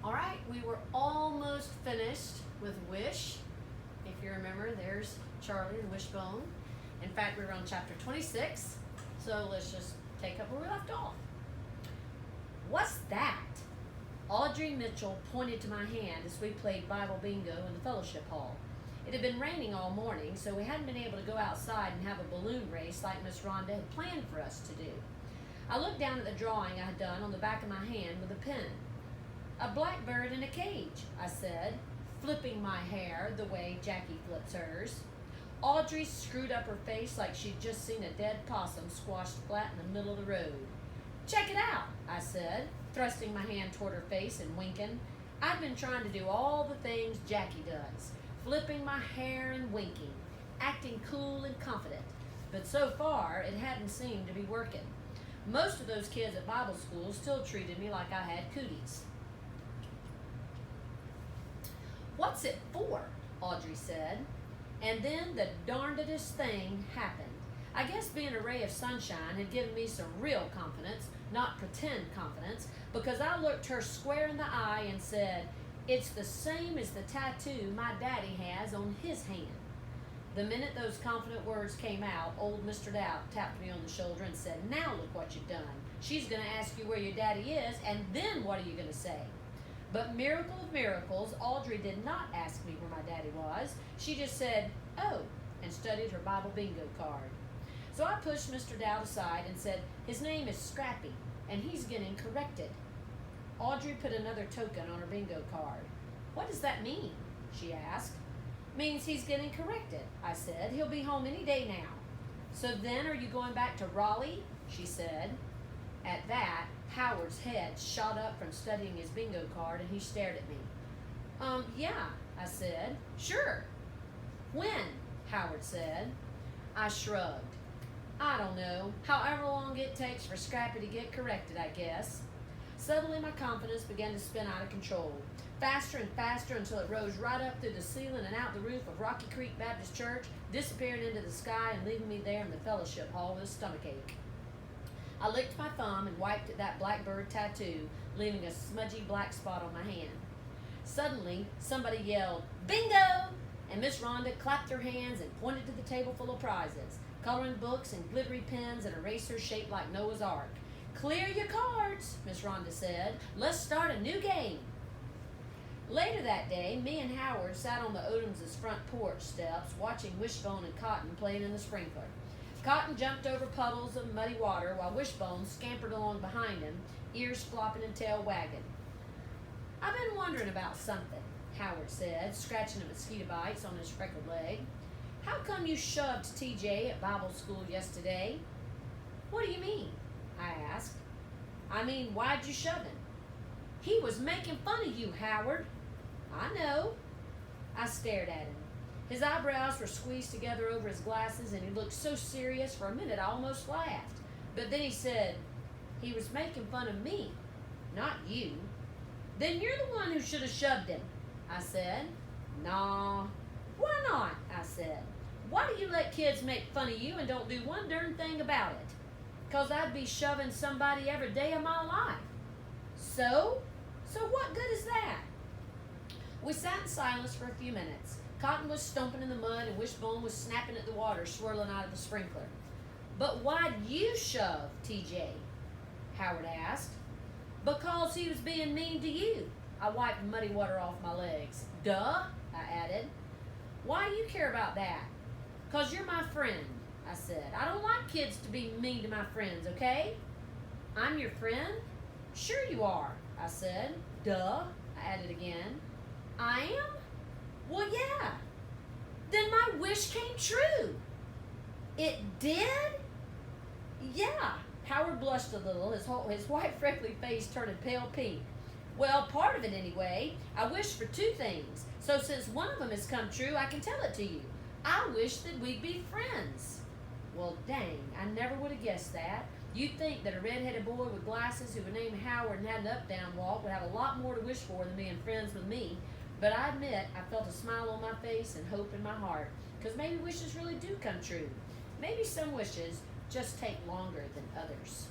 All right, we were almost finished with Wish. If you remember, there's Charlie and Wishbone. In fact, we were on chapter 26, so let's just take up where we left off. What's that? Audrey Mitchell pointed to my hand as we played Bible bingo in the fellowship hall. It had been raining all morning, so we hadn't been able to go outside and have a balloon race like Miss Rhonda had planned for us to do. I looked down at the drawing I had done on the back of my hand with a pen. A blackbird in a cage, I said, flipping my hair the way Jackie flips hers. Audrey screwed up her face like she'd just seen a dead possum squashed flat in the middle of the road. Check it out, I said, thrusting my hand toward her face and winking. I'd been trying to do all the things Jackie does, flipping my hair and winking, acting cool and confident. But so far, it hadn't seemed to be working. Most of those kids at Bible school still treated me like I had cooties. What's it for? Audrey said. And then the darndest thing happened. I guess being a ray of sunshine had given me some real confidence, not pretend confidence, because I looked her square in the eye and said, "It's the same as the tattoo my daddy has on his hand." The minute those confident words came out, old Mr. Doubt tapped me on the shoulder and said, "Now look what you've done. She's going to ask you where your daddy is, and then what are you going to say?" But miracle of miracles, Audrey did not ask me where my daddy was. She just said, "Oh," and studied her Bible bingo card. So I pushed Mr. Dowd aside and said, "His name is Scrappy, and he's getting corrected." Audrey put another token on her bingo card. "What does that mean?" she asked. "Means he's getting corrected," I said. "He'll be home any day now." "So then are you going back to Raleigh?" she said. At that, Howard's head shot up from studying his bingo card, and he stared at me. Yeah, I said. "Sure." "When?" Howard said. I shrugged. "I don't know. However long it takes for Scrappy to get corrected, I guess." Suddenly my confidence began to spin out of control, faster and faster until it rose right up through the ceiling and out the roof of Rocky Creek Baptist Church, disappearing into the sky and leaving me there in the fellowship hall with a stomachache. I licked my thumb and wiped at that blackbird tattoo, leaving a smudgy black spot on my hand. Suddenly, somebody yelled, "Bingo!" And Miss Rhonda clapped her hands and pointed to the table full of prizes, coloring books and glittery pens and erasers shaped like Noah's Ark. "Clear your cards," Miss Rhonda said. "Let's start a new game." Later that day, me and Howard sat on the Odoms's front porch steps watching Wishbone and Cotton playing in the sprinkler. Cotton jumped over puddles of muddy water while Wishbone scampered along behind him, ears flopping and tail wagging. "I've been wondering about something," Howard said, scratching the mosquito bites on his freckled leg. "How come you shoved TJ at Bible school yesterday?" "What do you mean?" I asked. "I mean, why'd you shove him?" "He was making fun of you, Howard." "I know." I stared at him. His eyebrows were squeezed together over his glasses, and he looked so serious for a minute I almost laughed. But then he said, "He was making fun of me, not you." "Then you're the one who should have shoved him," I said. "Nah." "Why not?" I said. "Why do you let kids make fun of you and don't do one darn thing about it?" "'Cause I'd be shoving somebody every day of my life." So what good is that?" We sat in silence for a few minutes. Cotton was stomping in the mud, and Wishbone was snapping at the water swirling out of the sprinkler. "But why'd you shove TJ?" Howard asked. "Because he was being mean to you." I wiped muddy water off my legs. "Duh," I added. "Why do you care about that?" "'Cause you're my friend," I said. "I don't like kids to be mean to my friends, okay?" "I'm your friend?" "Sure you are," I said. "Duh," I added again. "I am?" "Well, yeah." "Then my wish came true." "It did?" "Yeah." Howard blushed a little, his white freckly face turning pale pink. "Well, part of it anyway. I wished for two things. So since one of them has come true, I can tell it to you. I wish that we'd be friends." "Well, dang, I never would have guessed that. You'd think that a red-headed boy with glasses who was named Howard and had an up-down walk would have a lot more to wish for than being friends with me. But I admit I felt a smile on my face and hope in my heart, because maybe wishes really do come true. Maybe some wishes just take longer than others.